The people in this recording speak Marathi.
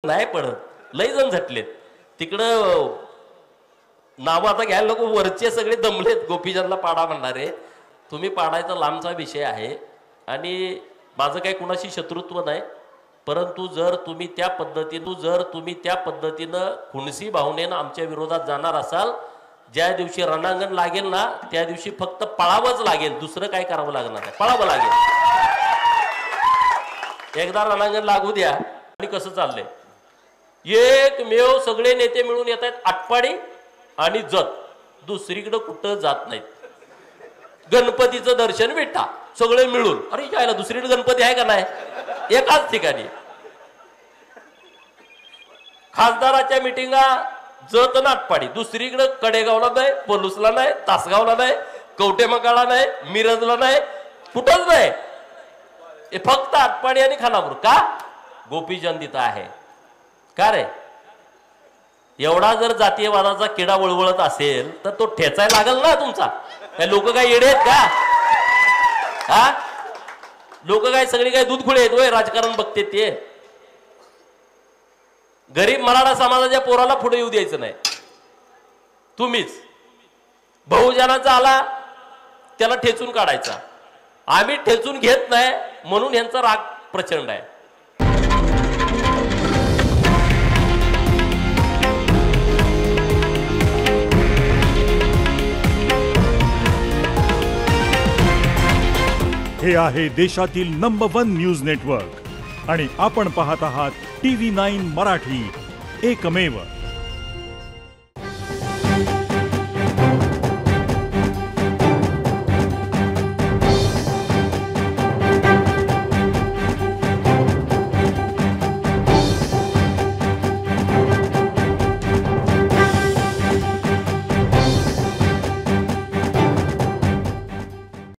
नाही पडत लय जण झटलेत तिकडं नाव आता घ्यायला नको वरचे सगळे दमलेत गोपीचंदला पाडा म्हणणारे तुम्ही पाडायचा लांबचा विषय आहे आणि माझं काही कुणाशी शत्रुत्व नाही परंतु जर तुम्ही त्या पद्धतीनं खुणसी भावनेनं आमच्या विरोधात जाणार असाल ज्या दिवशी रणांगण लागेल ना त्या दिवशी फक्त पळावंच लागेल दुसरं काय करावं लागणार नाही पळावं लागेल एकदा रणांगण लागू द्या आणि कसं चाललंय एकमेव सगळे नेते मिळून येत आहेत आटपाडी आणि जत दुसरीकडे कुठं जात नाहीत गणपतीचं दर्शन भेटा सगळे मिळून अरे यायला दुसरीकडे गणपती आहे का नाही एकाच ठिकाणी खासदाराच्या मिटिंगा जत आणि आटपाडी दुसरीकडे कडेगावला नाही पलूसला नाही तासगावला नाही कवटेमंकाळला नाही मिरजला नाही कुठंच नाही फक्त आटपाडी आणि खानापूर का गोपीचंद इथं आहे का रे एवढा जर जातीयवादाचा किडा वळवळत असेल तर तो ठेचायला लागल ना तुमचा काय लोक काय येडे आहेत का हा लोक काय सगळी काय दूध खुळे आहेत राजकारण बघते ते गरीब मराठा समाजाच्या पोराला पुढे येऊ द्यायचं नाही तुम्हीच बहुजनाचा आला त्याला ठेचून काढायचा आम्ही ठेचून घेत नाही म्हणून यांचा राग प्रचंड आहे हे आहे देशातील नंबर 1 न्यूज नेटवर्क आणि आपण पाहत आहात TV9 मराठी एकमेव।